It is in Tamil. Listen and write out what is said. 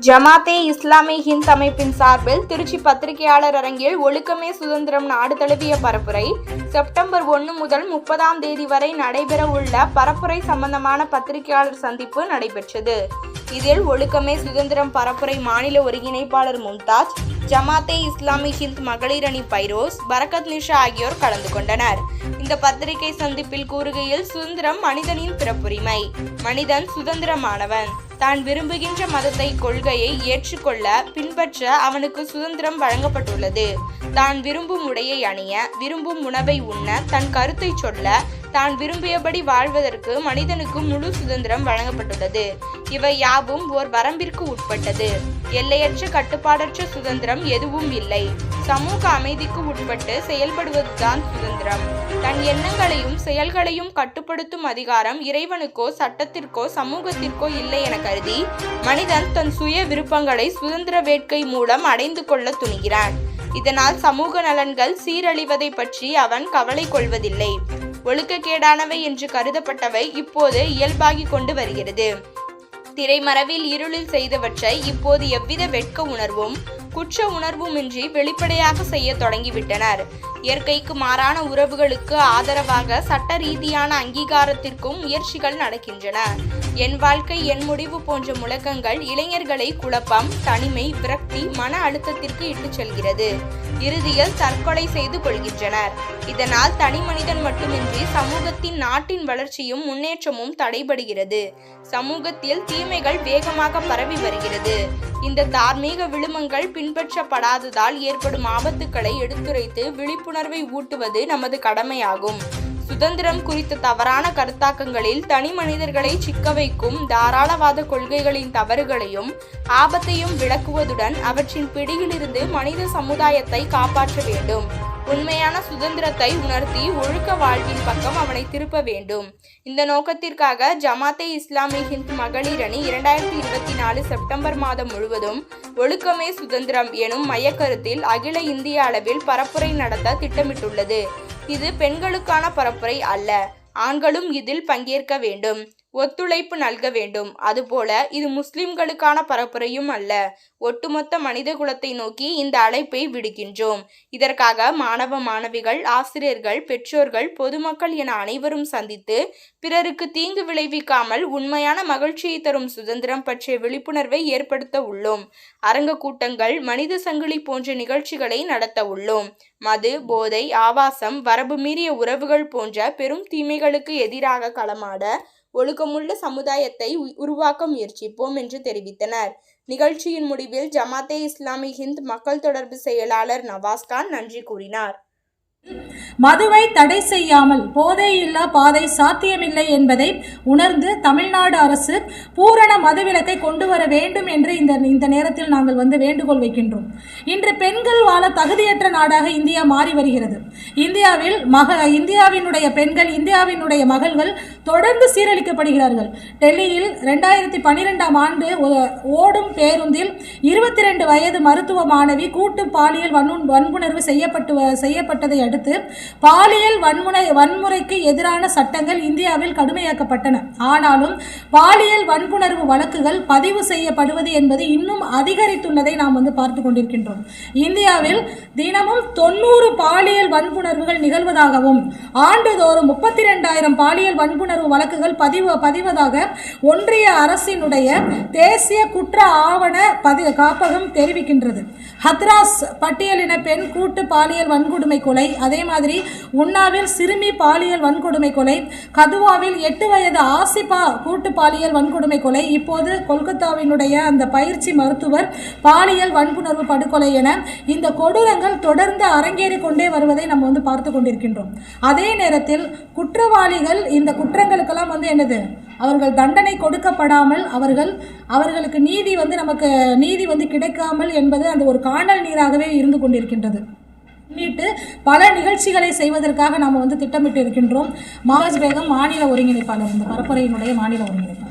ஜமாத்தே இஸ்லாமி ஹிந்த் அமைப்பின் சார்பில் திருச்சி பத்திரிகையாளர் அரங்கில் ஒழுக்கமே சுதந்திரம் நாடு தழுவிய பரப்புரை செப்டம்பர் 1 முதல் 30ஆம் தேதி வரை நடைபெற உள்ள பரப்புரை சம்பந்தமான பத்திரிகையாளர் சந்திப்பு நடைபெற்றது. இதில் ஒழுக்கமே சுதந்திரம் பரப்புரை மாநில ஒருங்கிணைப்பாளர் மும்தாஜ், ஜமாத்தே இஸ்லாமி ஹிந்த் மகளிர் அணி பைரோஸ், பரக்கத் நிஷா ஆகியோர் கலந்து கொண்டனர். இந்த பத்திரிகை சந்திப்பில் கூறுகையில், சுதந்திரம் மனிதனின் பிறப்புரிமை. மனிதன் சுதந்திரமானவன். தான் விரும்புகின்ற மதத்தை கொள்கையை ஏற்றுக்கொள்ள பின்பற்ற அவனுக்கு சுதந்திரம் வழங்கப்பட்டுள்ளது. தான் விரும்பும் உடையை அணிய, விரும்பும் உணவை உண்ண, தன் கருத்தை சொல்ல, தான் விரும்பியபடி வாழ்வதற்கு மனிதனுக்கு முழு சுதந்திரம் வழங்கப்பட்டுள்ளது. இவை யாவும் ஓர் வரம்பிற்கு உட்பட்டது. எல்லையற்ற கட்டுப்பாடற்ற சுதந்திரம் எதுவும் இல்லை. சமூக அமைதிக்கு உட்பட்டு செயல்படுவதுதான் சுதந்திரம். தன் எண்ணங்களையும் செயல்களையும் கட்டுப்படுத்தும் அதிகாரம் இறைவனுக்கோ சட்டத்திற்கோ சமூகத்திற்கோ இல்லை என கருதி மனிதன் தன் சுய விருப்பங்களை சுதந்திர வேட்கை மூலம் அடைந்து கொள்ள துணிகிறான். இதனால் சமூக நலன்கள் சீரழிவதை பற்றி அவன் கவலை கொள்வதில்லை. ஒழுக்கக்கேடானவை என்று கருதப்பட்டவை இப்போது இயல்பாகி கொண்டு வருகிறது. திரைமறைவில் இருளில் செய்தவற்றை இப்போது எவ்வித வெட்க உணர்வும் குற்ற உணர்வுமின்றி வெளிப்படையாக செய்ய தொடங்கிவிட்டனர். இயற்கைக்கு மாறான உறவுகளுக்கு ஆதரவாக சட்ட ரீதியான அங்கீகாரத்திற்கும் முயற்சிகள் நடக்கின்றன. என் வாழ்க்கை என் முடிவு போன்ற முழக்கங்கள் இளைஞர்களை குழப்பம், தனிமை, விரக்தி, மன அழுத்தத்திற்கு இட்டுச் செல்கிறது. இறுதியில் தற்கொலை செய்து கொள்கின்றனர். இதனால் தனி மனிதன் மட்டுமின்றி சமூகத்தின் நாட்டின் வளர்ச்சியும் முன்னேற்றமும் தடைபடுகிறது. சமூகத்தில் தீமைகள் வேகமாக பரவி வருகிறது. இந்த தார்மீக விழுமங்கள் பின்பற்றப்படாததால் ஏற்படும் ஆபத்துக்களை எடுத்துரைத்து விழிப்புணர்வை ஊட்டுவது நமது கடமையாகும். சுதந்திரம் குறித்த தவறான கருத்தாக்கங்களில் தனி மனிதர்களை சிக்க வைக்கும் தாராளவாத கொள்கைகளின் தவறுகளையும் ஆபத்தையும் விளக்குவதுடன் அவற்றின் பிடியிலிருந்து மனித சமுதாயத்தை காப்பாற்ற வேண்டும். உண்மையான சுதந்திரத்தை உணர்த்தி ஒழுக்க வாழ்வின் பக்கம் அவனை திருப்ப வேண்டும். இந்த நோக்கத்திற்காக ஜமாத்தே இஸ்லாமி ஹிந்த் மகளிர் அணி 2024 செப்டம்பர் மாதம் முழுவதும் ஒழுக்கமே சுதந்திரம் எனும் மையக்கருத்தில் அகில இந்திய அளவில் பரப்புரை நடத்த திட்டமிட்டுள்ளது. இது பெண்களுக்கான பரப்புரை அல்ல. ஆண்களும் இதில் பங்கேற்க வேண்டும், ஒத்துழைப்பு நல்க வேண்டும். அதுபோல இது முஸ்லிம்களுக்கான பரப்புரையும் அல்ல. ஒட்டுமொத்த மனித குலத்தை நோக்கி இந்த அழைப்பை விடுக்கின்றோம். இதற்காக மாணவ மாணவிகள், ஆசிரியர்கள், பெற்றோர்கள், பொதுமக்கள் என அனைவரும் சந்தித்து பிறருக்கு தீங்கு விளைவிக்காமல் உண்மையான மகிழ்ச்சியை தரும் சுதந்திரம் பற்றிய விழிப்புணர்வை ஏற்படுத்த உள்ளோம். அரங்க கூட்டங்கள், மனித சங்கிலி போன்ற நிகழ்ச்சிகளை நடத்த உள்ளோம். மது, போதை, ஆபாசம், வரம்பு மீறிய உறவுகள் போன்ற பெரும் தீமைகளுக்கு எதிராக களமாட ஒழுக்கமுள்ள சமுதாயத்தை உருவாக்க முயற்சிப்போம் என்று தெரிவித்தனர். நிகழ்ச்சியின் முடிவில் ஜமாத்தே இஸ்லாமி ஹிந்த் மக்கள் தொடர்பு செயலாளர் நவாஸ்கான் நன்றி கூறினார். மதுவை தடை செய்யாமல் போதையில்லா பாதை சாத்தியமில்லை என்பதை உணர்ந்து தமிழ்நாடு அரசு பூரண மதுவிலக்கை கொண்டு வர வேண்டும் என்று இந்த நேரத்தில் நாங்கள் வேண்டுகோள் வைக்கின்றோம். இன்று பெண்கள் வாழ தகுதியற்ற நாடாக இந்தியா மாறி வருகிறது. இந்தியாவினுடைய பெண்கள், இந்தியாவினுடைய மகள்கள் தொடர்ந்து சீரழிக்கப்படுகிறார்கள். டெல்லியில் 2012ஆம் ஆண்டு ஓடும் பேருந்தில் 22 வயது மருத்துவ மாணவி கூட்டு பாலியல் வன்புணர்வு செய்யப்பட்டதை அடுத்து பாலியல் வன்முறைக்கு எதிரான சட்டங்கள் இந்தியாவில் கடுமையாக்கப்பட்டன. ஆனாலும் பாலியல் வன்புணர்வு வழக்குகள் பதிவு செய்யப்படுவது என்பது இன்னும் அதிகரித்துள்ளதை நாம் பார்த்து கொண்டிருக்கின்றோம். இந்தியாவில் தினமும் 90 பாலியல் வன்புணர்வுகள் நிகழ்வதாகவும் ஆண்டுதோறும் 32,000 பாலியல் வன்புணர்வு வழக்குகள் பதிவதாக ஒன்றிய அரசினுடைய தேசிய குற்ற ஆவண காப்பகம் தெரிவிக்கின்றது. ஹத்ராஸ் பட்டியலின பெண் கூட்டு பாலியல் வன்கொடுமை கொலை, அதே மாதிரி உன்னாவில் சிறுமி பாலியல் வன்கொடுமை கொலை, கதுவாவில் 8 வயது ஆசிபா கூட்டு பாலியல் வன்கொடுமை கொலை, இப்போது கொல்கத்தாவினுடைய அந்த பயிற்சி மருத்துவர் பாலியல் வன்புணர்வு படுகொலை என இந்த கொடூரங்கள் தொடர்ந்து அரங்கேறி கொண்டே வருவதை நம்ம பார்த்து கொண்டிருக்கின்றோம். அதே நேரத்தில் குற்றவாளிகள் இந்த குற்றங்களுக்கெல்லாம் என்னது, அவர்கள் தண்டனை கொடுக்கப்படாமல் அவர்களுக்கு நீதி கிடைக்காமல் என்பது அந்த ஒரு காணல் நீராகவே இருந்து கொண்டிருக்கின்றது. முன்னிட்டு பல நிகழ்ச்சிகளை செய்வதற்காக நாம் திட்டமிட்டு இருக்கின்றோம். மாகஜ் பேகம் மாநில ஒருங்கிணைப்பாளர், இந்த பரப்புரையினுடைய மாநில ஒருங்கிணைப்பாளர்.